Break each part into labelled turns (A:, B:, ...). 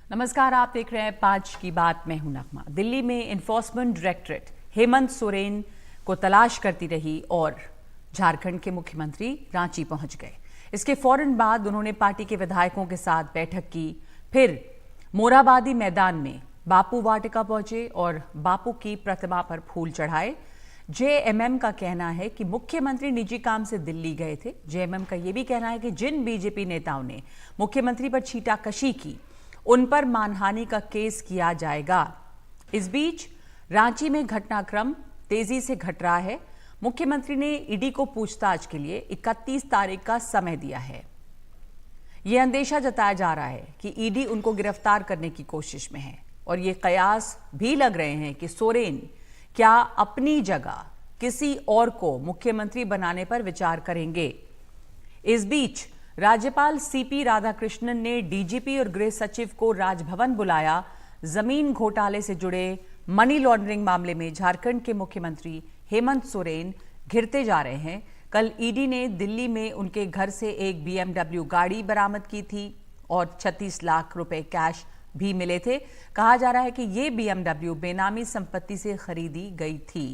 A: नमस्कार, आप देख रहे हैं 5 की बात। मैं हूं नगमा। दिल्ली में एनफोर्समेंट डायरेक्टरेट हेमंत सोरेन को तलाश करती रही और झारखंड के मुख्यमंत्री रांची पहुंच गए। इसके फौरन बाद उन्होंने पार्टी के विधायकों के साथ बैठक की। फिर मोराबादी मैदान में बापू वाटिका पहुंचे और बापू की प्रतिमा पर फूल चढ़ाए। जेएमएम का कहना है कि मुख्यमंत्री निजी काम से दिल्ली गए थे। जेएमएम का यह भी कहना है कि जिन बीजेपी नेताओं ने मुख्यमंत्री पर छीटाकशी की उन पर मानहानि का केस किया जाएगा। इस बीच रांची में घटनाक्रम तेजी से घट रहा है। मुख्यमंत्री ने ईडी को पूछताछ के लिए 31 तारीख का समय दिया है। यह अंदेशा जताया जा रहा है कि ईडी उनको गिरफ्तार करने की कोशिश में है और ये कयास भी लग रहे हैं कि सोरेन क्या अपनी जगह किसी और को मुख्यमंत्री बनाने पर विचार करेंगे। इस बीच राज्यपाल सीपी राधाकृष्णन ने डीजीपी और गृह सचिव को राजभवन बुलाया। जमीन घोटाले से जुड़े मनी लॉन्ड्रिंग मामले में झारखंड के मुख्यमंत्री हेमंत सोरेन घिरते जा रहे हैं। कल ईडी ने दिल्ली में उनके घर से एक बीएमडब्ल्यू गाड़ी बरामद की थी और 36 लाख रुपए कैश भी मिले थे। कहा जा रहा है कि ये बीएमडब्ल्यू बेनामी संपत्ति से खरीदी गई थी।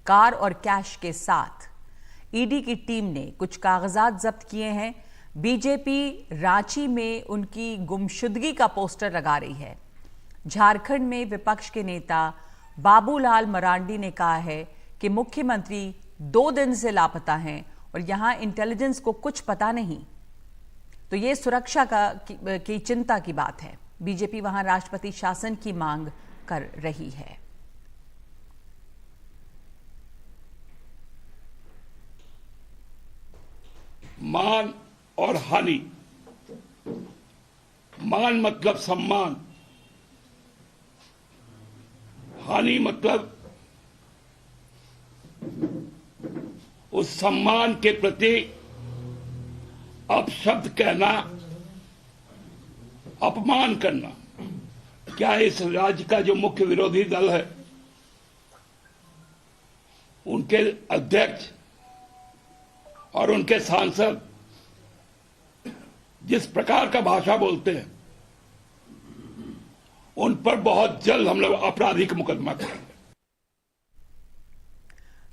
A: कार और कैश के साथ ईडी की टीम ने कुछ कागजात जब्त किए हैं। बीजेपी रांची में उनकी गुमशुदगी का पोस्टर लगा रही है। झारखंड में विपक्ष के नेता बाबूलाल मरांडी ने कहा है कि मुख्यमंत्री 2 दिन से लापता हैं और यहां इंटेलिजेंस को कुछ पता नहीं। तो ये सुरक्षा की चिंता की बात है। बीजेपी वहां राष्ट्रपति शासन की मांग कर रही है।
B: मान और हानि। मान मतलब सम्मान, हानि मतलब उस सम्मान के प्रति अपशब्द कहना, अपमान करना। क्या इस राज्य का जो मुख्य विरोधी दल है उनके अध्यक्ष और उनके सांसद जिस प्रकार का भाषा बोलते हैं उन पर बहुत जल्द हम लोग आपराधिक मुकदमा करेंगे।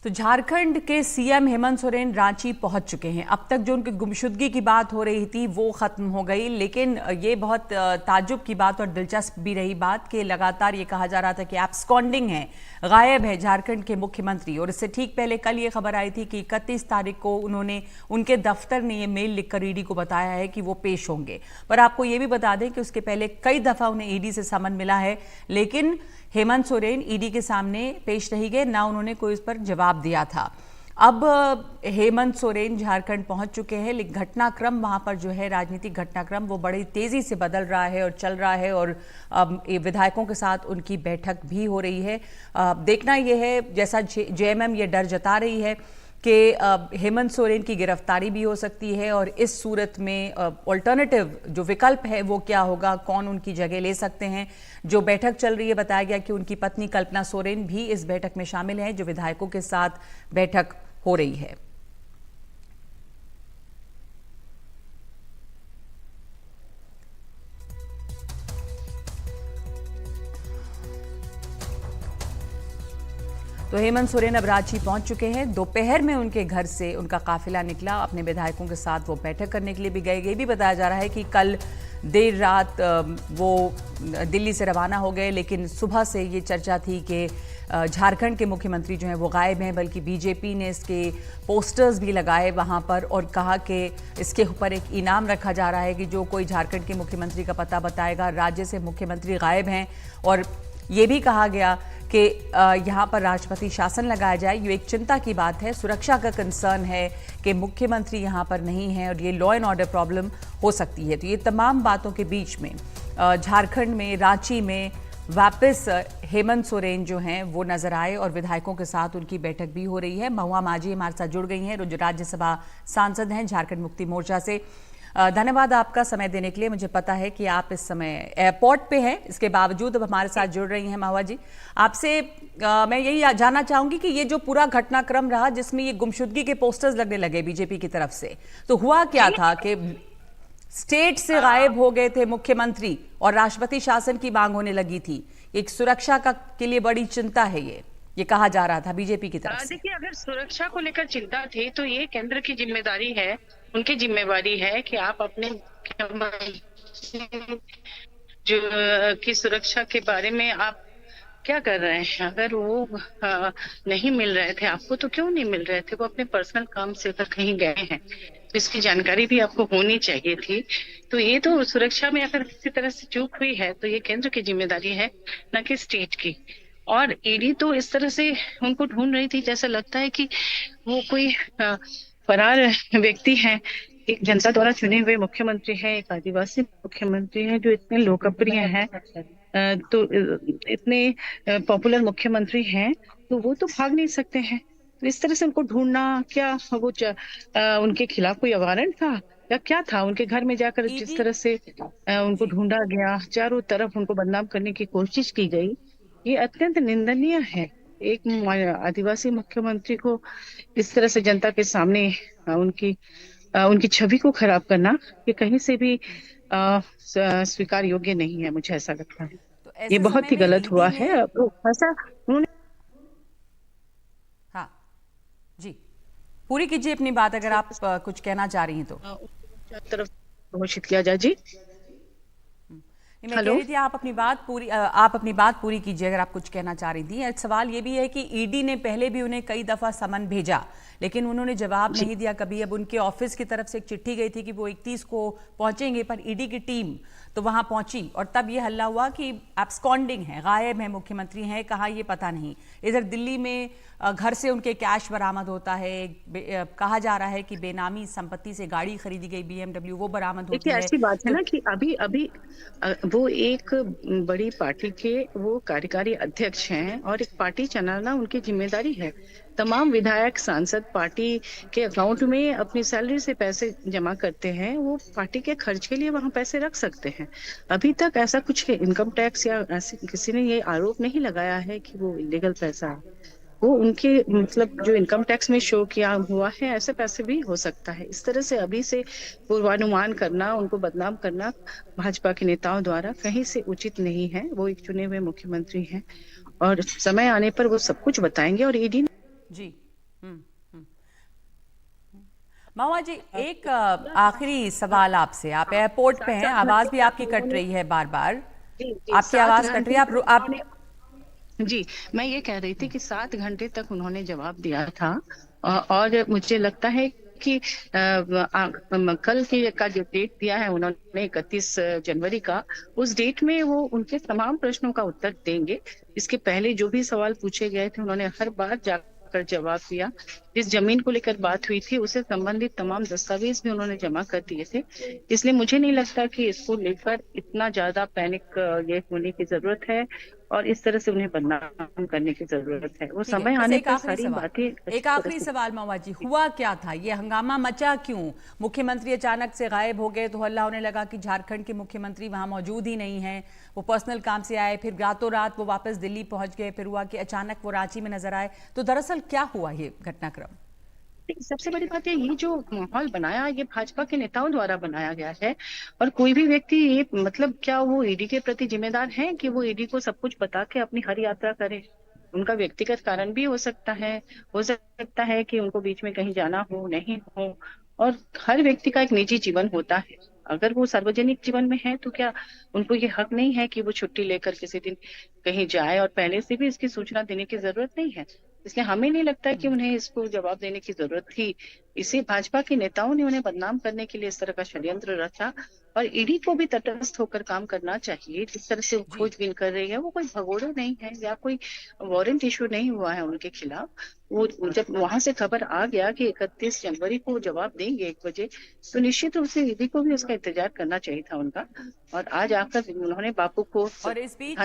A: तो झारखंड के सीएम हेमंत सोरेन रांची पहुंच चुके हैं। अब तक जो उनकी गुमशुदगी की बात हो रही थी वो खत्म हो गई, लेकिन ये बहुत ताज्जुब की बात और दिलचस्प भी रही बात कि लगातार ये कहा जा रहा था कि एब्सकॉन्डिंग है, गायब है झारखंड के मुख्यमंत्री। और इससे ठीक पहले कल ये खबर आई थी कि 31 तारीख को उन्होंने उनके दफ्तर ने ये मेल लिखकर ईडी को बताया है कि वो पेश होंगे। पर आपको ये भी बता दें कि उसके पहले कई दफा उन्हें ईडी से समन मिला है, लेकिन हेमंत सोरेन ईडी के सामने पेश नहीं गए, ना उन्होंने कोई इस पर जवाब दिया था। अब हेमंत सोरेन झारखंड पहुंच चुके हैं, लेकिन घटनाक्रम वहां पर जो है राजनीतिक घटनाक्रम वो बड़ी तेजी से बदल रहा है और चल रहा है और विधायकों के साथ उनकी बैठक भी हो रही है। देखना यह है, जैसा जेएमएम ये डर जता रही है कि हेमंत सोरेन की गिरफ्तारी भी हो सकती है और इस सूरत में ऑल्टरनेटिव जो विकल्प है वो क्या होगा, कौन उनकी जगह ले सकते हैं। जो बैठक चल रही है, बताया गया कि उनकी पत्नी कल्पना सोरेन भी इस बैठक में शामिल हैं, जो विधायकों के साथ बैठक हो रही है। तो हेमंत सोरेन अब रांची पहुंच चुके हैं। दोपहर में उनके घर से उनका काफिला निकला, अपने विधायकों के साथ वो बैठक करने के लिए भी गए। ये भी बताया जा रहा है कि कल देर रात वो दिल्ली से रवाना हो गए, लेकिन सुबह से ये चर्चा थी कि झारखंड के मुख्यमंत्री जो हैं वो गायब हैं। बल्कि बीजेपी ने इसके पोस्टर्स भी लगाए वहाँ पर और कहा कि इसके ऊपर एक इनाम रखा जा रहा है कि जो कोई झारखंड के मुख्यमंत्री का पता बताएगा। राज्य से मुख्यमंत्री गायब हैं और ये भी कहा गया कि यहाँ पर राष्ट्रपति शासन लगाया जाए। ये एक चिंता की बात है, सुरक्षा का कंसर्न है कि मुख्यमंत्री यहाँ पर नहीं है और ये लॉ एंड ऑर्डर प्रॉब्लम हो सकती है। तो ये तमाम बातों के बीच में झारखंड में रांची में वापस हेमंत सोरेन जो हैं वो नजर आए और विधायकों के साथ उनकी बैठक भी हो रही है। महुआ माझी हमारे साथ जुड़ गई हैं, जो राज्यसभा सांसद हैं झारखंड मुक्ति मोर्चा से। धन्यवाद आपका समय देने के लिए। मुझे पता है कि आप इस समय एयरपोर्ट पे हैं, इसके बावजूद अब हमारे साथ जुड़ रही हैं। महुआ जी, आपसे मैं यही जानना चाहूंगी कि ये जो पूरा घटनाक्रम रहा जिसमें ये गुमशुदगी के पोस्टर्स लगने लगे बीजेपी की तरफ से, तो हुआ क्या था कि स्टेट से गायब हो गए थे मुख्यमंत्री और राष्ट्रपति शासन की मांग होने लगी थी। एक सुरक्षा का के लिए बड़ी चिंता है, ये कहा जा रहा था बीजेपी की तरफ से।
C: देखिए, अगर सुरक्षा को लेकर चिंता थी तो ये केंद्र की जिम्मेदारी है, उनकी जिम्मेवारी है कि आप अपने जो की सुरक्षा के बारे में आप क्या कर रहे हैं। अगर वो नहीं मिल रहे थे आपको, तो क्यों नहीं मिल रहे थे? वो अपने पर्सनल काम से अगर कहीं गए हैं तो इसकी जानकारी भी आपको होनी चाहिए थी। तो ये तो सुरक्षा में अगर किसी तरह से चूक हुई है तो ये केंद्र की जिम्मेदारी है, न कि स्टेट की। और ईडी तो इस तरह से उनको ढूंढ रही थी, जैसा लगता है कि वो कोई फरार व्यक्ति है। एक जनता द्वारा चुने हुए मुख्यमंत्री है, एक आदिवासी मुख्यमंत्री है जो इतने लोकप्रिय हैं, तो इतने पॉपुलर मुख्यमंत्री हैं, तो वो तो भाग नहीं सकते हैं। तो इस तरह से उनको ढूंढना, क्या वो उनके खिलाफ कोई वारंट था या क्या था? उनके घर में जाकर जिस तरह से उनको ढूंढा गया, चारों तरफ उनको बदनाम करने की कोशिश की गई, ये अत्यंत निंदनीय है। एक आदिवासी मुख्यमंत्री को इस तरह से जनता के सामने उनकी छवि को खराब करना, ये कहीं से भी स्वीकार योग्य नहीं है, मुझे ऐसा लगता है।
A: तो
C: ये बहुत ही गलत हुआ है। ऐसा उन्होंने
A: हाँ जी, पूरी कीजिए अपनी बात, अगर आप कुछ कहना चाह रही हैं तो।
C: तरफ घोषित किया जाए। जी
A: मैं कह रही थी आप अपनी बात पूरी कीजिए अगर आप कुछ कहना चाह रही थी। सवाल ये भी है कि ईडी ने पहले भी उन्हें कई दफा समन भेजा, लेकिन उन्होंने जवाब नहीं दिया कभी। अब उनके ऑफिस की तरफ से एक चिट्ठी गई थी कि वो 31 को पहुंचेंगे, पर ईडी की टीम तो वहां पहुंची और तब ये हल्ला हुआ कि एब्सकॉन्डिंग है, गायब है मुख्यमंत्री हैं, कहाँ ये पता नहीं। इधर दिल्ली में घर से उनके कैश बरामद होता है, कहा जा रहा है कि बेनामी संपत्ति से गाड़ी खरीदी गई BMW, वो बरामद होती है।
C: ऐसी बात है ना कि अभी वो एक बड़ी पार्टी के वो कार्यकारी अध्यक्ष हैं और एक पार्टी चलाना उनकी जिम्मेदारी है। तमाम विधायक सांसद पार्टी के अकाउंट में अपनी सैलरी से पैसे जमा करते हैं, वो पार्टी के खर्च के लिए वहां पैसे रख सकते हैं। अभी तक ऐसा कुछ इनकम टैक्स या ऐसे किसी ने ये आरोप नहीं लगाया है कि वो इलीगल पैसा है। वो उनके मतलब जो इनकम टैक्स में शो किया हुआ है, ऐसे पैसे भी हो सकता है। इस तरह से अभी से पूर्वानुमान करना, उनको बदनाम करना भाजपा के नेताओं द्वारा कहीं से उचित नहीं है। वो एक चुने हुए मुख्यमंत्री हैं और समय आने पर वो सब कुछ बताएंगे। और ईडी
A: जी मामा जी, एक आखिरी सवाल आपसे। आप एयरपोर्ट पे हैं, आवाज भी आपकी कट रही है बार बार, आपकी आवाज कट रही है। आप
C: जी, मैं ये कह रही थी कि 7 घंटे तक उन्होंने जवाब दिया था और मुझे लगता है कि कल का जो डेट दिया है उन्होंने 31 जनवरी का, उस डेट में वो उनके तमाम प्रश्नों का उत्तर देंगे। इसके पहले जो भी सवाल पूछे गए थे उन्होंने हर बार जाकर जवाब दिया। जिस जमीन को लेकर बात हुई थी उससे संबंधित तमाम दस्तावेज भी उन्होंने जमा कर दिए थे। इसलिए मुझे नहीं लगता कि इसको लेकर इतना ज्यादा पैनिक ये होने की जरूरत है और इस तरह से उन्हें बदनाम करने की जरूरत है। वो समय आने पर सारी बातें।
A: एक आखिरी सवाल मामा जी, हुआ क्या था? ये हंगामा मचा क्यों? मुख्यमंत्री अचानक से गायब हो गए तो हल्ला होने लगा कि झारखंड के मुख्यमंत्री वहां मौजूद ही नहीं है, वो पर्सनल काम से आए, फिर रातों रात वो वापस दिल्ली पहुंच गए, फिर हुआ कि अचानक वो रांची में नजर आए। तो दरअसल क्या हुआ ये घटनाक्रम?
C: सबसे बड़ी बात है, ये जो माहौल बनाया ये भाजपा के नेताओं द्वारा बनाया गया है। और कोई भी व्यक्ति ये मतलब क्या वो ईडी के प्रति जिम्मेदार है कि वो ईडी को सब कुछ बता के अपनी हर यात्रा करे? उनका व्यक्तिगत कारण भी हो सकता है कि उनको बीच में कहीं जाना हो, नहीं हो। और हर व्यक्ति का एक निजी जीवन होता है। अगर वो सार्वजनिक जीवन में है तो क्या उनको ये हक नहीं है कि वो छुट्टी लेकर किसी दिन कहीं जाए? और पहले से भी इसकी सूचना देने की जरूरत नहीं है। इसलिए हमें नहीं लगता कि उन्हें इसको जवाब देने की जरूरत थी। इसे भाजपा के नेताओं ने उन्हें बदनाम करने के लिए इस तरह का षड्यंत्र रचा। और ईडी को भी तटस्थ होकर काम करना चाहिए। जिस तरह से वो खोजबीन कर रही है, वो कोई भगोड़ा नहीं है या कोई वारंट इशू नहीं हुआ है उनके खिलाफ। वो जब वहां से खबर आ गया कि 31 जनवरी को जवाब देंगे 1 बजे, तो निश्चित रूप से ईडी को भी उसका इंतजार करना चाहिए था उनका। और आज आकर उन्होंने बापू को
A: और इस बीच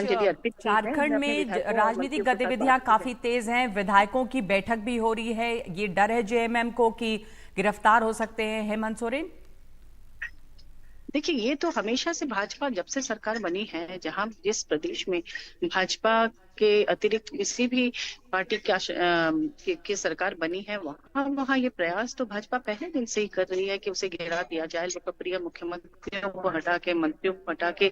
A: झारखंड में राजनीतिक गतिविधियां काफी तेज हैं, विधायकों की बैठक भी हो रही है। ये डर है जेएमएम को कि गिरफ्तार हो सकते हैं हेमंत सोरेन।
C: देखिए, ये तो हमेशा से भाजपा जब से सरकार बनी है, जहां जिस प्रदेश में भाजपा के अतिरिक्त किसी भी पार्टी की सरकार बनी है, वहां वहां ये प्रयास तो भाजपा पहले दिन से ही कर रही है कि उसे घेरा दिया जाए, लोकप्रिय मुख्यमंत्रियों को हटा के, मंत्रियों को हटा के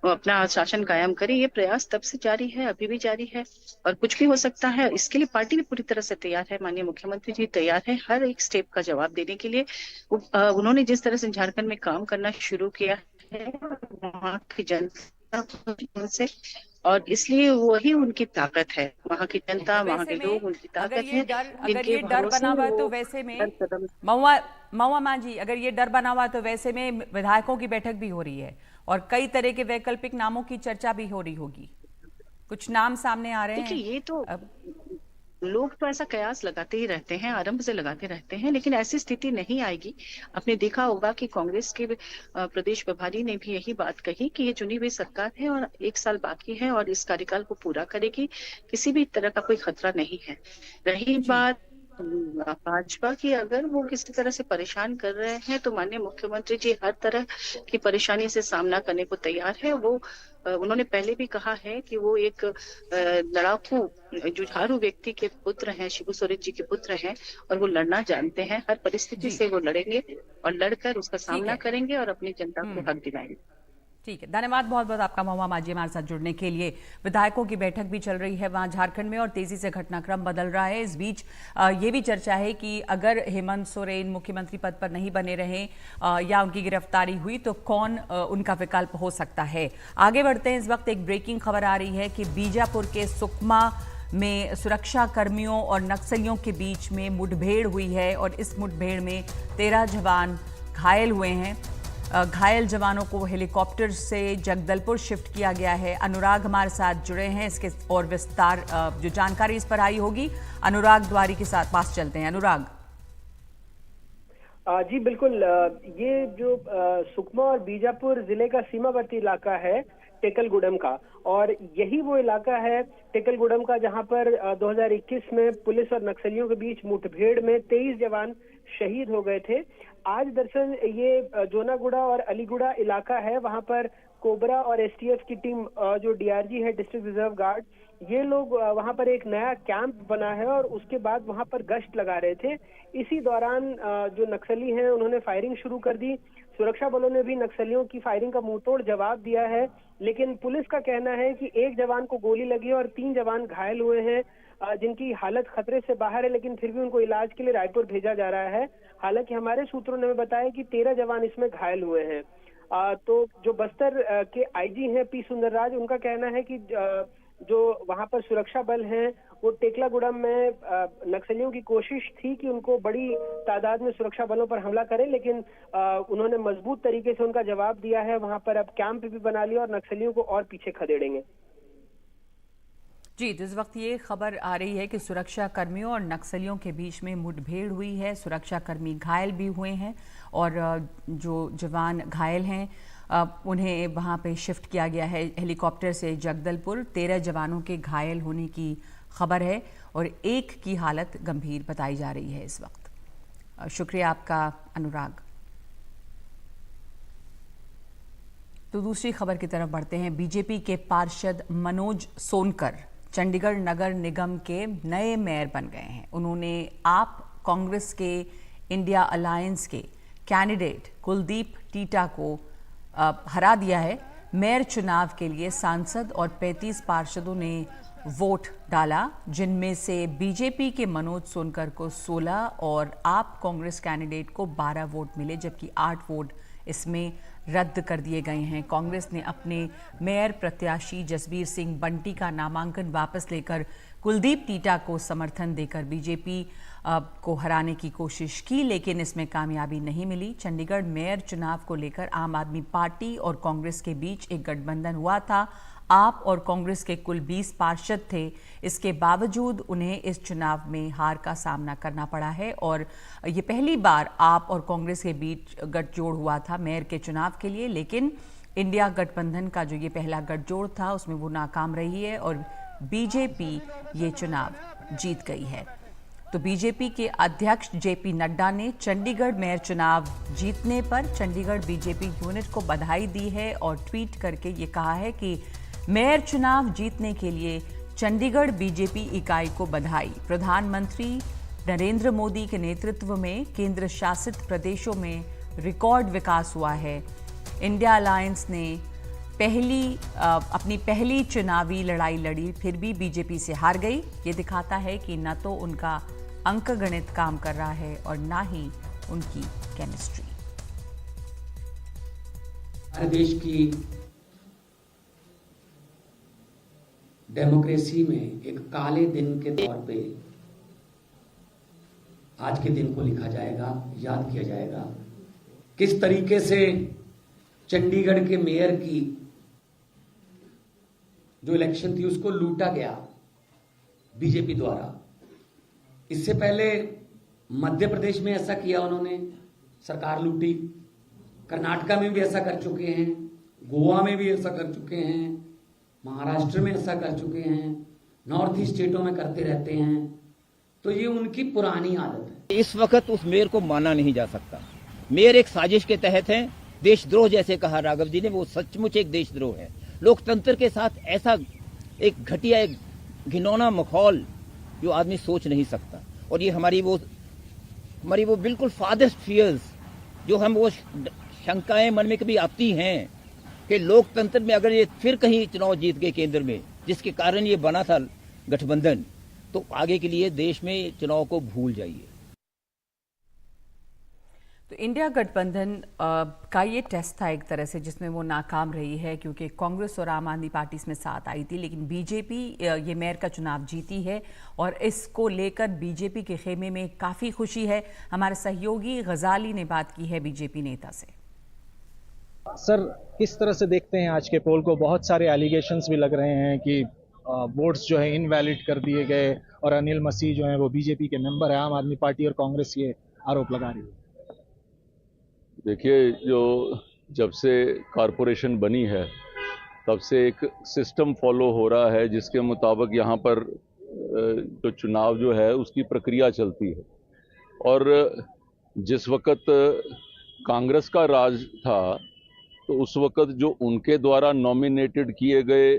C: वो अपना शासन कायम करे। ये प्रयास तब से जारी है, अभी भी जारी है, और कुछ भी हो सकता है। इसके लिए पार्टी भी पूरी तरह से तैयार है। माननीय मुख्यमंत्री जी तैयार है हर एक स्टेप का जवाब देने के लिए। उन्होंने जिस तरह से झारखंड में काम करना शुरू किया है वहाँ की जनता से, और इसलिए वही उनकी ताकत है। वहाँ की जनता, वहाँ के लोग उनकी ताकत है।
A: अगर ये डर बना हुआ है तो वैसे में महुआ मां जी, अगर ये डर बना हुआ है तो वैसे में विधायकों की बैठक भी हो रही है और कई तरह के वैकल्पिक नामों की चर्चा भी हो रही होगी। कुछ नाम सामने आ रहे हैं।
C: देखिए, ये तो लोग तो ऐसा कयास लगाते ही रहते हैं, आरंभ से लगाते रहते हैं, लेकिन ऐसी स्थिति नहीं आएगी। आपने देखा होगा कि कांग्रेस के प्रदेश प्रभारी ने भी यही बात कही कि ये चुनी हुई सरकार है और 1 साल बाकी है और इस कार्यकाल को पूरा करेगी, किसी भी तरह का कोई खतरा नहीं है। रही बात भाजपा की, अगर वो किसी तरह से परेशान कर रहे हैं तो माननीय मुख्यमंत्री जी हर तरह की परेशानी से सामना करने को तैयार है। वो उन्होंने पहले भी कहा है कि वो एक लड़ाकू जुझारू व्यक्ति के पुत्र हैं, शिबू सोरेन जी के पुत्र हैं, और वो लड़ना जानते हैं। हर परिस्थिति से वो लड़ेंगे और लड़कर उसका सामना करेंगे और अपनी जनता को हक दिलाएंगे।
A: ठीक है, धन्यवाद बहुत बहुत आपका महुआ मांझी हमारे साथ जुड़ने के लिए। विधायकों की बैठक भी चल रही है वहां झारखंड में और तेजी से घटनाक्रम बदल रहा है। इस बीच ये भी चर्चा है कि अगर हेमंत सोरेन मुख्यमंत्री पद पर नहीं बने रहे या उनकी गिरफ्तारी हुई तो कौन उनका विकल्प हो सकता है। आगे बढ़ते हैं। इस वक्त एक ब्रेकिंग खबर आ रही है कि बीजापुर के सुकमा में सुरक्षा कर्मियों और नक्सलियों के बीच में मुठभेड़ हुई है और इस मुठभेड़ में 13 जवान घायल हुए हैं। घायल जवानों को हेलीकॉप्टर से जगदलपुर शिफ्ट किया गया है। अनुराग हमारे साथ जुड़े हैं, इसके और विस्तार जो जानकारी इस पर आई होगी अनुराग द्वारी के साथ पास चलते हैं। अनुराग
D: जी बिल्कुल, ये जो सुकमा और बीजापुर जिले का सीमावर्ती इलाका है टेकलगुडम का, और यही वो इलाका है टेकलगुडम का जहां पर 2021 में पुलिस और नक्सलियों के बीच मुठभेड़ में 23 जवान शहीद हो गए थे। आज दरअसल ये जोनागुड़ा और अलीगुड़ा इलाका है, वहां पर कोबरा और एसटीएफ की टीम, जो डीआरजी है डिस्ट्रिक्ट रिजर्व गार्ड, ये लोग वहां पर एक नया कैंप बना है और उसके बाद वहां पर गश्त लगा रहे थे। इसी दौरान जो नक्सली हैं उन्होंने फायरिंग शुरू कर दी। सुरक्षा बलों ने भी नक्सलियों की फायरिंग का मुंहतोड़ जवाब दिया है, लेकिन पुलिस का कहना है कि 1 जवान को गोली लगी और 3 जवान घायल हुए हैं, जिनकी हालत खतरे से बाहर है, लेकिन फिर भी उनको इलाज के लिए रायपुर भेजा जा रहा है। हालांकि हमारे सूत्रों ने बताया कि 13 जवान इसमें घायल हुए हैं। तो जो बस्तर के आईजी हैं पी सुंदरराज, उनका कहना है कि जो वहां पर सुरक्षा बल हैं वो टेकलागुडम में नक्सलियों की कोशिश थी कि उनको बड़ी तादाद में सुरक्षा बलों पर हमला करें, लेकिन उन्होंने मजबूत तरीके से उनका जवाब दिया है। वहां पर अब कैंप भी बना लिया और नक्सलियों को और पीछे खदेड़ेंगे।
A: जी, तो इस वक्त ये खबर आ रही है कि सुरक्षा कर्मियों और नक्सलियों के बीच में मुठभेड़ हुई है। सुरक्षा कर्मी घायल भी हुए हैं और जो जवान घायल हैं उन्हें वहां पे शिफ्ट किया गया है हेलीकॉप्टर से जगदलपुर। 13 जवानों के घायल होने की खबर है और एक की हालत गंभीर बताई जा रही है इस वक्त। शुक्रिया आपका अनुराग। तो दूसरी खबर की तरफ बढ़ते हैं। बीजेपी के पार्षद मनोज सोनकर चंडीगढ़ नगर निगम के नए मेयर बन गए हैं। उन्होंने आप कांग्रेस के इंडिया अलायंस के कैंडिडेट कुलदीप टीटा को हरा दिया है। मेयर चुनाव के लिए सांसद और 35 पार्षदों ने वोट डाला, जिनमें से बीजेपी के मनोज सोनकर को 16 और आप कांग्रेस कैंडिडेट को 12 वोट मिले, जबकि 8 वोट इसमें रद्द कर दिए गए हैं। कांग्रेस ने अपने मेयर प्रत्याशी जसबीर सिंह बंटी का नामांकन वापस लेकर कुलदीप टीटा को समर्थन देकर बीजेपी को हराने की कोशिश की, लेकिन इसमें कामयाबी नहीं मिली। चंडीगढ़ मेयर चुनाव को लेकर आम आदमी पार्टी और कांग्रेस के बीच एक गठबंधन हुआ था। आप और कांग्रेस के कुल 20 पार्षद थे, इसके बावजूद उन्हें इस चुनाव में हार का सामना करना पड़ा है और ये पहली बार आप और कांग्रेस के बीच गठजोड़ हुआ था मेयर के चुनाव के लिए, लेकिन इंडिया गठबंधन का जो ये पहला गठजोड़ था उसमें वो नाकाम रही है और बीजेपी ये चुनाव जीत गई है। तो बीजेपी के अध्यक्ष जेपी नड्डा ने चंडीगढ़ मेयर चुनाव जीतने पर चंडीगढ़ बीजेपी यूनिट को बधाई दी है और ट्वीट करके ये कहा है कि मेयर चुनाव जीतने के लिए चंडीगढ़ बीजेपी इकाई को बधाई। प्रधानमंत्री नरेंद्र मोदी के नेतृत्व में केंद्र शासित प्रदेशों में रिकॉर्ड विकास हुआ है। इंडिया अलायंस ने अपनी पहली चुनावी लड़ाई लड़ी, फिर भी बीजेपी से हार गई। ये दिखाता है कि न तो उनका अंकगणित काम कर रहा है और ना ही उनकी केमिस्ट्री।
E: हमारे देश की डेमोक्रेसी में एक काले दिन के तौर पे आज के दिन को लिखा जाएगा, याद किया जाएगा। किस तरीके से चंडीगढ़ के मेयर की जो इलेक्शन थी उसको लूटा गया बीजेपी द्वारा। इससे पहले मध्य प्रदेश में ऐसा किया उन्होंने, सरकार लूटी। कर्नाटका में भी ऐसा कर चुके हैं, गोवा में भी ऐसा कर चुके हैं, महाराष्ट्र में ऐसा कर चुके हैं, नॉर्थ ईस्ट स्टेटों में करते रहते हैं। तो ये उनकी पुरानी आदत है।
F: इस वक्त उस मेयर को माना नहीं जा सकता। मेयर एक साजिश के तहत है। देशद्रोह जैसे कहा राघव जी ने, वो सचमुच एक देशद्रोह है। लोकतंत्र के साथ ऐसा एक घटिया, एक घिनौना माहौल जो आदमी सोच नहीं सकता। और ये हमारी वो बिल्कुल फादर्स फियर्स, जो हम वो शंकाएं मन में कभी आती हैं कि लोकतंत्र में अगर ये फिर कहीं चुनाव जीत गए केंद्र में, जिसके कारण ये बना था गठबंधन, तो आगे के लिए देश में चुनाव को भूल जाइए।
A: तो इंडिया गठबंधन का ये टेस्ट था एक तरह से, जिसमें वो नाकाम रही है, क्योंकि कांग्रेस और आम आदमी पार्टी इसमें साथ आई थी, लेकिन बीजेपी ये मेयर का चुनाव जीती है और इसको लेकर बीजेपी के खेमे में काफ़ी खुशी है। हमारे सहयोगी गजाली ने बात की है बीजेपी नेता से।
G: सर, किस तरह से देखते हैं आज के पोल को? बहुत सारे एलिगेशंस भी लग रहे हैं कि वोट्स जो है इनवैलिड कर दिए गए और अनिल मसीह जो है वो बीजेपी के मेंबर है। आम आदमी पार्टी और कांग्रेस ये आरोप लगा रही है।
H: देखिए, जब से कॉरपोरेशन बनी है तब से एक सिस्टम फॉलो हो रहा है, जिसके मुताबिक यहाँ पर जो चुनाव जो है उसकी प्रक्रिया चलती है। और जिस वक्त कांग्रेस का राज था तो उस वक्त जो उनके द्वारा नॉमिनेटेड किए गए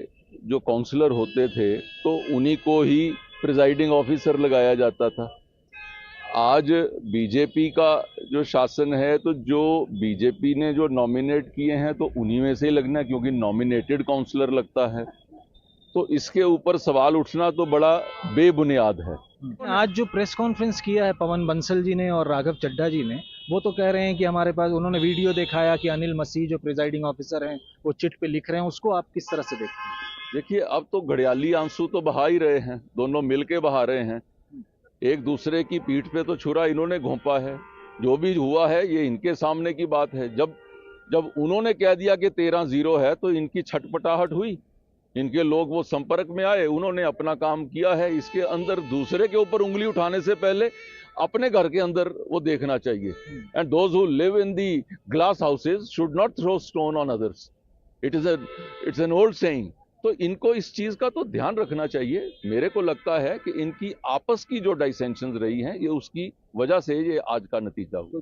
H: जो काउंसलर होते थे तो उन्हीं को ही प्रिजाइडिंग ऑफिसर लगाया जाता था। आज बीजेपी का जो शासन है तो जो बीजेपी ने जो नॉमिनेट किए हैं तो उन्हीं में से ही लगना, क्योंकि नॉमिनेटेड काउंसलर लगता है। तो इसके ऊपर सवाल उठना तो बड़ा बेबुनियाद है।
G: आज जो प्रेस कॉन्फ्रेंस किया है पवन बंसल जी ने और राघव चड्ढा जी ने, वो तो कह रहे हैं कि हमारे पास उन्होंने वीडियो दिखाया कि अनिल मसीह जो प्रिजाइडिंग ऑफिसर हैं वो चिट पे लिख रहे हैं। उसको आप किस तरह से देखते हैं?
H: देखिए, अब तो घड़ियाली आंसू तो बहा ही रहे हैं, दोनों मिलके बहा रहे हैं। एक दूसरे की पीठ पे तो छुरा इन्होंने घोंपा है। जो भी हुआ है ये इनके सामने की बात है। जब उन्होंने कह दिया कि 13-0 है तो इनकी छटपटाहट हुई, इनके लोग वो संपर्क में आए, उन्होंने अपना काम किया है। इसके अंदर दूसरे के ऊपर उंगली उठाने से पहले अपने घर के अंदर वो देखना चाहिए। And those who live in the glass houses should not throw stone on others. It's an old saying. तो इनको इस चीज का तो ध्यान रखना चाहिए। मेरे को लगता है कि इनकी आपस की जो डिसेंशंस रही हैं ये उसकी वजह से ये आज का नतीजा हुआ।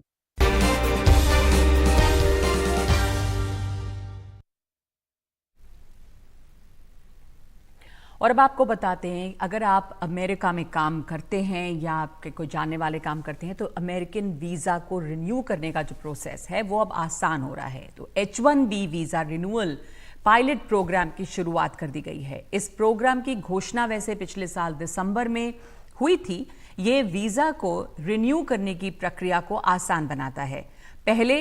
A: और अब आपको बताते हैं, अगर आप अमेरिका में काम करते हैं या आपके कोई जानने वाले काम करते हैं तो अमेरिकन वीज़ा को रिन्यू करने का जो प्रोसेस है वो अब आसान हो रहा है। तो H1B visa renewal pilot programme की शुरुआत कर दी गई है। इस प्रोग्राम की घोषणा वैसे पिछले साल दिसंबर में हुई थी। ये वीज़ा को रिन्यू करने की प्रक्रिया को आसान बनाता है। पहले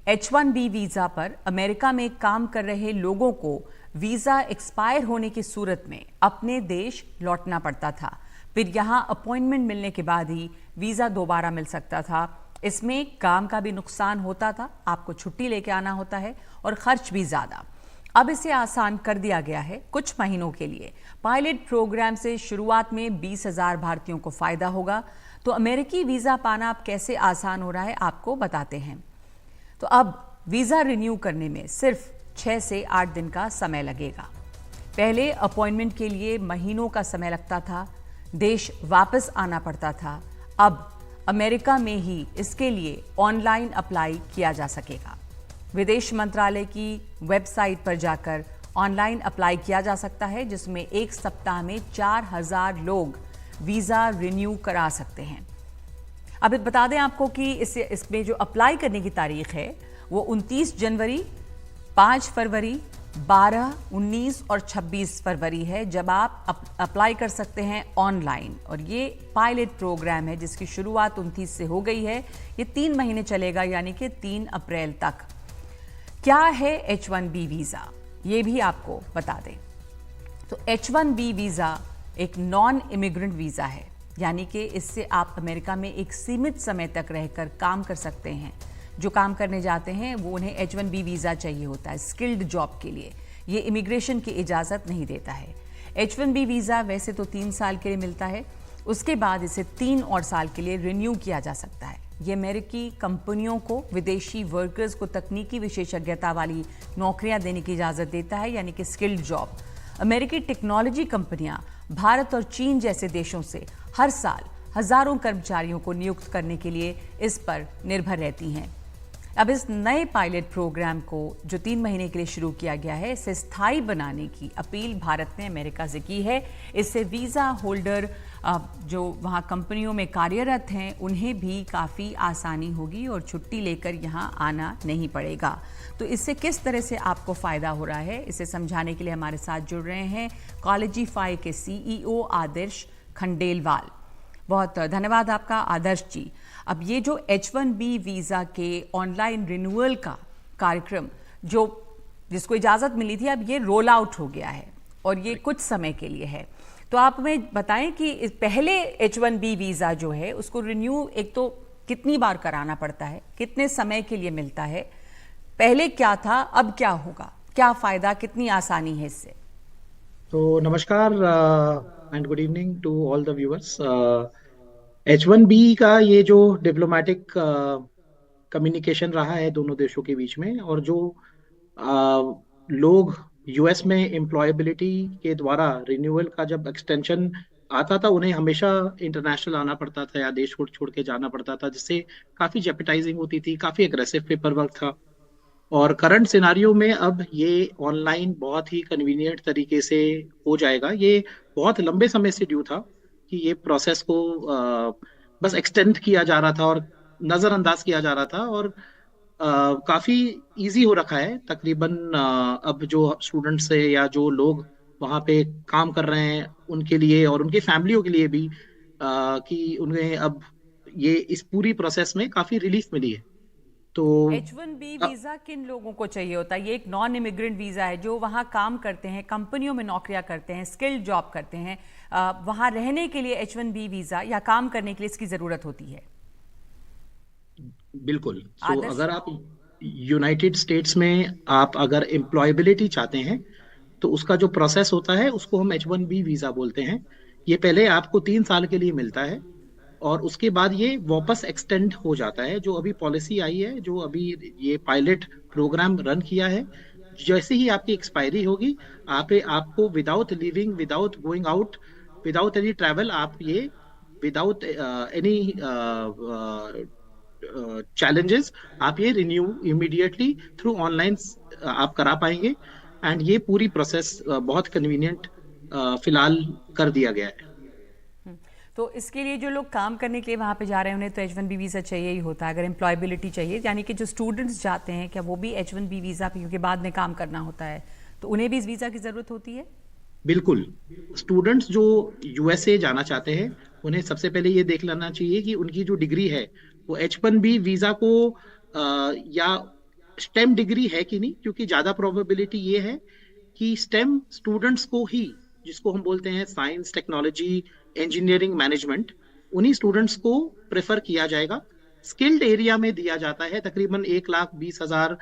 A: H1B वीज़ा पर अमेरिका में काम कर रहे लोगों को वीज़ा एक्सपायर होने की सूरत में अपने देश लौटना पड़ता था। फिर यहाँ अपॉइंटमेंट मिलने के बाद ही वीज़ा दोबारा मिल सकता था। इसमें काम का भी नुकसान होता था, आपको छुट्टी लेके आना होता है और खर्च भी ज़्यादा। अब इसे आसान कर दिया गया है कुछ महीनों के लिए। पायलट प्रोग्राम से शुरुआत में 20,000 भारतीयों को फ़ायदा होगा। तो अमेरिकी वीज़ा पाना अब कैसे आसान हो रहा है आपको बताते हैं। तो अब वीज़ा रिन्यू करने में सिर्फ 6 से 8 दिन का समय लगेगा। पहले अपॉइंटमेंट के लिए महीनों का समय लगता था, देश वापस आना पड़ता था। अब अमेरिका में ही इसके लिए ऑनलाइन अप्लाई किया जा सकेगा। विदेश मंत्रालय की वेबसाइट पर जाकर ऑनलाइन अप्लाई किया जा सकता है, जिसमें एक सप्ताह में 4000 लोग वीज़ा रिन्यू करा सकते हैं। अब बता दें आपको कि इसमें जो अप्लाई करने की तारीख है वो 29 जनवरी, 5 फरवरी, 12, 19 और 26 फरवरी है, जब आप अप्लाई कर सकते हैं ऑनलाइन। और ये पायलट प्रोग्राम है जिसकी शुरुआत 29 से हो गई है। ये 3 महीने चलेगा, यानी कि 3 अप्रैल तक। क्या है H1B वीज़ा, ये भी आपको बता दें। तो H1B वीज़ा एक नॉन इमिग्रेंट वीज़ा है, यानी कि इससे आप अमेरिका में एक सीमित समय तक रहकर काम कर सकते हैं। जो काम करने जाते हैं वो उन्हें H1B वीज़ा चाहिए होता है स्किल्ड जॉब के लिए। ये इमिग्रेशन की इजाज़त नहीं देता है। H1B वीज़ा वैसे तो 3 साल के लिए मिलता है, उसके बाद इसे 3 और साल के लिए रिन्यू किया जा सकता है। ये अमेरिकी कंपनियों को विदेशी वर्कर्स को तकनीकी विशेषज्ञता वाली नौकरियां देने की इजाज़त देता है, यानी कि स्किल्ड जॉब। अमेरिकी टेक्नोलॉजी कंपनियां भारत और चीन जैसे देशों से हर साल हजारों कर्मचारियों को नियुक्त करने के लिए इस पर निर्भर रहती हैं। अब इस नए पायलट प्रोग्राम को जो 3 महीने के लिए शुरू किया गया है, इसे स्थायी बनाने की अपील भारत ने अमेरिका से की है। इससे वीज़ा होल्डर जो वहाँ कंपनियों में कार्यरत हैं उन्हें भी काफ़ी आसानी होगी और छुट्टी लेकर यहाँ आना नहीं पड़ेगा। तो इससे किस तरह से आपको फ़ायदा हो रहा है, इसे समझाने के लिए हमारे साथ जुड़ रहे हैं कॉलेजिफाई के CEO आदर्श खंडेलवाल। बहुत धन्यवाद आपका आदर्श जी। अब ये जो H1B वीज़ा के ऑनलाइन रिन्यूअल का कार्यक्रम जिसको इजाज़त मिली थी, अब ये रोल आउट हो गया है और ये कुछ समय के लिए है। तो आप हमें बताएं कि पहले H1B वीज़ा जो है उसको रिन्यू एक तो कितनी बार कराना पड़ता है, कितने समय के लिए मिलता है, पहले क्या था, अब क्या होगा, क्या फ़ायदा, कितनी आसानी है इससे?
G: तो नमस्कार and good evening to all the viewers. H1B का ये जो डिप्लोमेटिक कम्युनिकेशन रहा है दोनों देशों के बीच में, और जो लोग यूएस में एम्प्लॉयबिलिटी के द्वारा रिन्यूअल का जब एक्सटेंशन आता था, उन्हें हमेशा इंटरनेशनल आना पड़ता था या देश छोड़ के जाना पड़ता था, जिससे काफ़ी जेपटाइजिंग होती थी, काफ़ी एग्रेसिव पेपर वर्क था। और करंट सिनारियो में अब ये ऑनलाइन बहुत ही कन्वीनियंट तरीके से हो जाएगा। ये बहुत लंबे समय से ड्यू था कि ये प्रोसेस को बस एक्सटेंड किया जा रहा था और नज़रअंदाज किया जा रहा था, और काफ़ी इजी हो रखा है तकरीबन। अब जो स्टूडेंट्स है या जो लोग वहाँ पे काम कर रहे हैं उनके लिए और उनके फैमिलियों के लिए भी कि उन्हें अब ये इस पूरी प्रोसेस में काफ़ी रिलीफ मिली है। तो
A: H1B वीज़ा किन लोगों को चाहिए होता है? ये एक नॉन इमिग्रेंट वीज़ा है, जो वहाँ काम करते हैं, कंपनियों में नौकरियां करते हैं, स्किल्ड जॉब करते हैं, वहाँ रहने के लिए H1B वीज़ा या काम करने के लिए इसकी ज़रूरत होती है।
G: बिल्कुल। तो अगर आप यूनाइटेड स्टेट्स में आप अगर एम्प्लॉयबिलिटी चाहते हैं तो उसका जो प्रोसेस होता है उसको हम H1B वीज़ा बोलते हैं। ये पहले आपको 3 साल के लिए मिलता है और उसके बाद ये वापस एक्सटेंड हो जाता है। जो अभी पॉलिसी आई है, जो अभी ये पायलट प्रोग्राम रन किया है, जैसे ही आपकी एक्सपायरी होगी आपको without leaving, without going out, without any travel, आप ये विदाउट एनी चैलेंजेस आप ये रिन्यू इमीडिएटली थ्रू ऑनलाइन आप करा पाएंगे। एंड ये पूरी प्रोसेस बहुत कन्वीनियंट फिलहाल कर दिया गया है।
A: तो इसके लिए जो लोग काम करने के लिए वहाँ पे जा रहे हैं उन्हें तो H1B वीज़ा चाहिए ही होता है। अगर एम्प्लॉयबिलिटी चाहिए, यानी कि जो स्टूडेंट्स जाते हैं, क्या वो भी H1B वीज़ा पे, क्योंकि बाद में काम करना होता है, तो उन्हें भी इस वीज़ा की ज़रूरत होती है?
G: बिल्कुल। स्टूडेंट्स जो USA जाना चाहते हैं उन्हें सबसे पहले ये देख लेना चाहिए कि उनकी जो डिग्री है वो H1B वीज़ा को या स्टेम डिग्री है कि नहीं, क्योंकि ज़्यादा प्रोबेबिलिटी ये है कि स्टेम स्टूडेंट्स को ही, जिसको हम बोलते हैं साइंस, टेक्नोलॉजी, इंजीनियरिंग, मैनेजमेंट, उन्हीं स्टूडेंट्स को प्रेफर किया जाएगा। स्किल्ड एरिया में दिया जाता है तकरीबन 1,20,000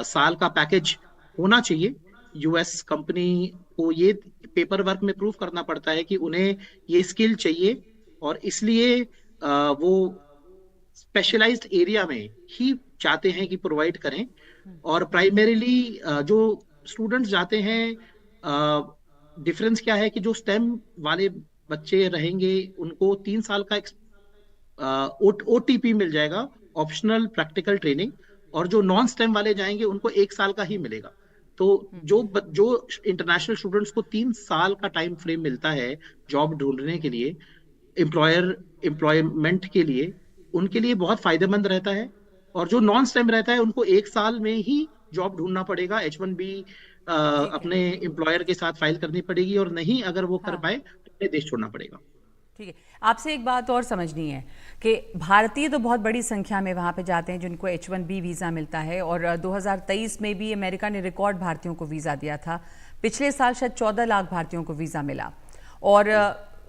G: साल का पैकेज होना चाहिए। यूएस कंपनी को ये पेपर वर्क में प्रूव करना पड़ता है कि उन्हें ये स्किल चाहिए और इसलिए वो स्पेशलाइज्ड एरिया में ही चाहते हैं कि प्रोवाइड करें। और प्राइमरीली जो स्टूडेंट्स जाते हैं, डिफरेंस क्या है कि जो स्टेम वाले बच्चे रहेंगे उनको 3 साल का OTP मिल जाएगा, ऑप्शनल प्रैक्टिकल ट्रेनिंग, और जो नॉन स्टेम वाले जाएंगे उनको 1 साल का ही मिलेगा।
I: तो जो इंटरनेशनल स्टूडेंट्स को 3 साल का टाइम फ्रेम मिलता है जॉब ढूंढने के लिए, एम्प्लॉयमेंट के लिए, उनके लिए बहुत फायदेमंद रहता है। और जो नॉन स्टेम रहता है उनको 1 साल में ही जॉब ढूंढना पड़ेगा, H1B अपने एम्प्लॉयर के साथ फाइल करनी पड़ेगी, और नहीं अगर वो कर पाए तो अपने देश छोड़ना पड़ेगा।
A: ठीक है, आपसे एक बात और समझनी है कि भारतीय तो बहुत बड़ी संख्या में वहाँ पे जाते हैं जिनको H1B वीज़ा मिलता है, और 2023 में भी अमेरिका ने रिकॉर्ड भारतीयों को वीज़ा दिया था। पिछले साल शायद 14 लाख भारतीयों को वीज़ा मिला, और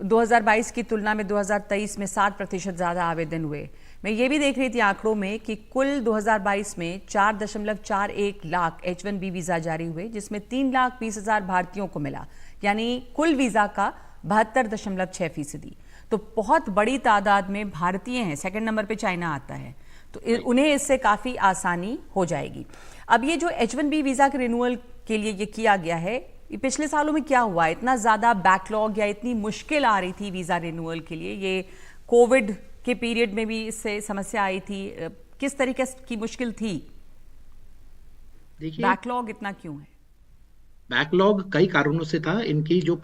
A: 2022 की तुलना में 2023 में 60% ज़्यादा आवेदन हुए। मैं ये भी देख रही थी आंकड़ों में कि कुल 2022 में 4.41 लाख H1B वीज़ा जारी हुए, जिसमें 3,20,000 भारतीयों को मिला, यानी कुल वीज़ा का 72.6%। तो बहुत बड़ी तादाद में भारतीय हैं। सेकंड नंबर पे चाइना आता है, तो उन्हें इससे काफ़ी आसानी हो जाएगी। अब ये जो H1B वीज़ा के रिन्यूअल के लिए ये किया गया है, ये पिछले सालों में क्या हुआ, इतना ज़्यादा बैकलॉग या इतनी मुश्किल आ रही थी वीज़ा रिन्यूअल के लिए? ये कोविड के पीरियड में भी इससे समस्या आई थी, किस तरीके की मुश्किल थी?
I: देखिए,
A: बैकलॉग इतना क्यों है?
I: बैकलॉग कई कारणों से था। इनकी जो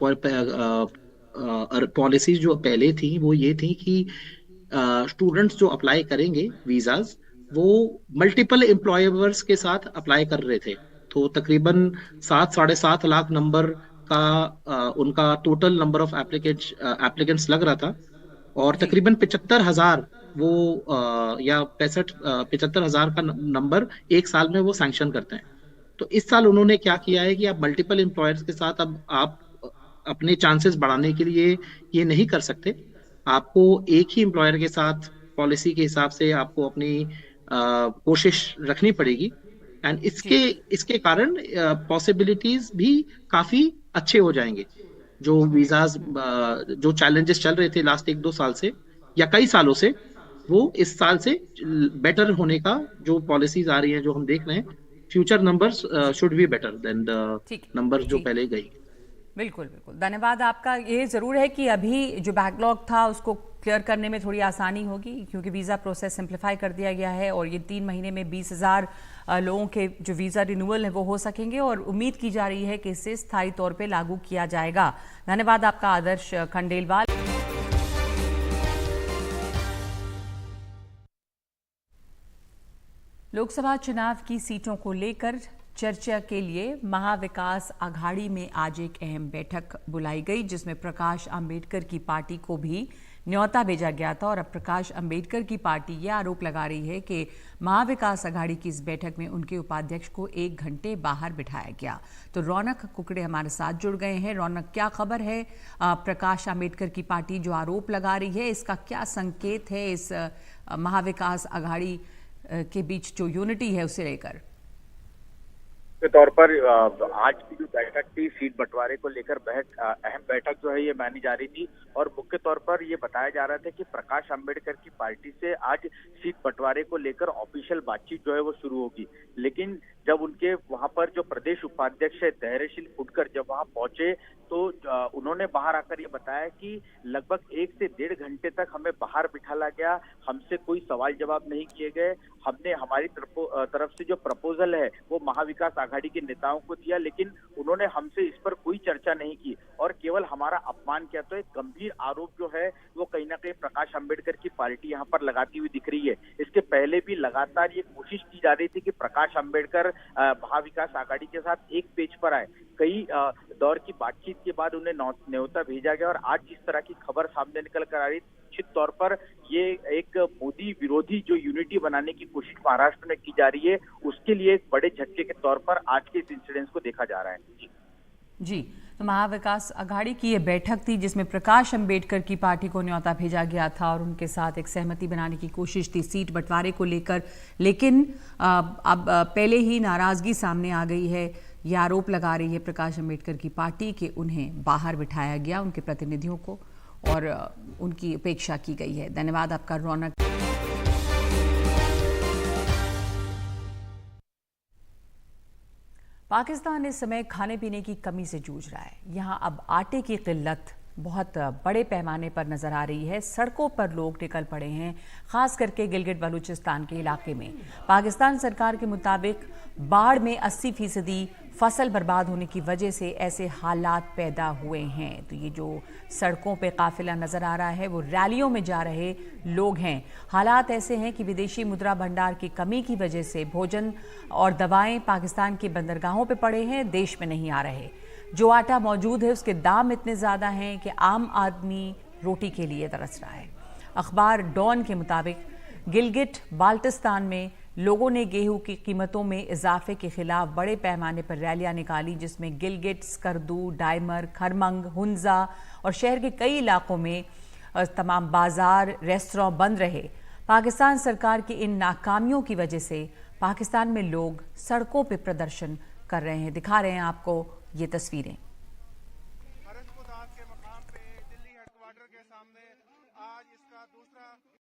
I: पॉलिसीज जो पहले थी वो ये थी कि स्टूडेंट्स जो अप्लाई करेंगे वीजाज, वो मल्टीपल एम्प्लॉयर्स के साथ अप्लाई कर रहे थे। तो तकरीबन 7-7.5 लाख नंबर का उनका टोटल नंबर ऑफ एप्लीकेंट्स लग रहा था, और तकरीबन 75,000 वो या 75,000 का नंबर एक साल में वो सैंक्शन करते हैं। तो इस साल उन्होंने क्या किया है कि आप मल्टीपल एम्प्लॉयर्स के साथ अब आप अपने चांसेस बढ़ाने के लिए ये नहीं कर सकते। आपको एक ही एम्प्लॉयर के साथ पॉलिसी के हिसाब से आपको अपनी कोशिश रखनी पड़ेगी, एंड इसके कारण पॉसिबिलिटीज भी काफी अच्छे हो जाएंगे। जो वीजाज जो चैलेंजेस चल रहे थे लास्ट 1-2 साल से या कई सालों से, वो इस साल से बेटर होने का जो पॉलिसीज आ रही हैं, जो हम देख रहे हैं, future numbers should be better than the numbers जो पहले गई।
A: बिल्कुल बिल्कुल, धन्यवाद आपका। ये ज़रूर है कि अभी जो बैकलॉग था उसको क्लियर करने में थोड़ी आसानी होगी, क्योंकि वीज़ा प्रोसेस सिंप्लीफाई कर दिया गया है, और ये 3 महीने में 20,000 लोगों के जो वीज़ा रिन्यूअल है वो हो सकेंगे, और उम्मीद की जा रही है कि इसे स्थायी तौर पे लागू किया जाएगा। धन्यवाद आपका आदर्श खंडेलवाल। लोकसभा चुनाव की सीटों को लेकर चर्चा के लिए महाविकास आघाड़ी में आज एक अहम बैठक बुलाई गई, जिसमें प्रकाश अंबेडकर की पार्टी को भी न्योता भेजा गया था। और अब प्रकाश अंबेडकर की पार्टी ये आरोप लगा रही है कि महाविकास आघाड़ी की इस बैठक में उनके उपाध्यक्ष को 1 घंटे बाहर बिठाया गया। तो रौनक कुकड़े हमारे साथ जुड़ गए हैं। रौनक, क्या खबर है? प्रकाश अंबेडकर की पार्टी जो आरोप लगा रही है, इसका क्या संकेत है इस महाविकास आघाड़ी के बीच जो यूनिटी है उसे लेकर?
J: के तौर पर आज की जो बैठक थी, सीट बंटवारे को लेकर अहम बैठक जो है ये मानी जा रही थी, और मुख्य तौर पर ये बताया जा रहा था कि प्रकाश अंबेडकर की पार्टी से आज सीट बंटवारे को लेकर ऑफिशियल बातचीत जो है वो शुरू होगी। लेकिन जब उनके वहां पर जो प्रदेश उपाध्यक्ष है धैर्यशील फुटकर जब वहां पहुंचे, तो उन्होंने बाहर आकर ये बताया कि लगभग 1 से 1.5 घंटे तक हमें बाहर बिठाला गया, हमसे कोई सवाल जवाब नहीं किए गए, हमने हमारी तरफ से जो प्रपोजल है वो महाविकास आघाड़ी के नेताओं को दिया, लेकिन उन्होंने हमसे इस पर कोई चर्चा नहीं की और केवल हमारा अपमान किया। तो एक गंभीर आरोप जो है वो कहीं ना कहीं प्रकाश अंबेडकर की पार्टी यहाँ पर लगाती हुई दिख रही है। इसके पहले भी लगातार ये कोशिश की जा रही थी कि प्रकाश अंबेडकर महाविकास आघाड़ी के साथ एक पेज पर आए। कई दौर की बातचीत के बाद उन्हें न्योता भेजा गया, और आज जिस तरह की खबर सामने निकल कर आ रही, निश्चित तौर पर ये एक मोदी विरोधी जो यूनिटी बनाने की कोशिश महाराष्ट्र में की जा रही है, उसके लिए एक बड़े झटके के तौर पर आज के इस इंसिडेंस को देखा जा रहा है।
A: जी, तो महाविकास आघाड़ी की ये बैठक थी जिसमें प्रकाश अंबेडकर की पार्टी को न्योता भेजा गया था और उनके साथ एक सहमति बनाने की कोशिश थी सीट बंटवारे को लेकर। लेकिन अब पहले ही नाराजगी सामने आ गई है। ये आरोप लगा रही है प्रकाश अंबेडकर की पार्टी कि उन्हें बाहर बिठाया गया, उनके प्रतिनिधियों को, और उनकी उपेक्षा की गई है। धन्यवाद आपका रौनक। पाकिस्तान इस समय खाने पीने की कमी से जूझ रहा है। यहाँ अब आटे की किल्लत बहुत बड़े पैमाने पर नजर आ रही है। सड़कों पर लोग निकल पड़े हैं, खास करके गिलगित बलूचिस्तान के इलाके में। पाकिस्तान सरकार के मुताबिक बाढ़ में 80% फसल बर्बाद होने की वजह से ऐसे हालात पैदा हुए हैं। तो ये जो सड़कों पे काफिला नजर आ रहा है वो रैलियों में जा रहे लोग हैं। हालात ऐसे हैं कि विदेशी मुद्रा भंडार की कमी की वजह से भोजन और दवाएं पाकिस्तान के बंदरगाहों पे पड़े हैं, देश में नहीं आ रहे। जो आटा मौजूद है उसके दाम इतने ज़्यादा हैं कि आम आदमी रोटी के लिए तरस रहा है। अखबार डॉन के मुताबिक गिलगिट बाल्टिस्तान में लोगों ने गेहूं की कीमतों में इजाफे के खिलाफ बड़े पैमाने पर रैलियां निकाली, जिसमें गिलगिट, स्कर्दू, डायमर, खरमंग, हुंजा और शहर के कई इलाकों में तमाम बाजार, रेस्तरां बंद रहे। पाकिस्तान सरकार की इन नाकामियों की वजह से पाकिस्तान में लोग सड़कों पर प्रदर्शन कर रहे हैं। दिखा रहे हैं आपको ये तस्वीरें।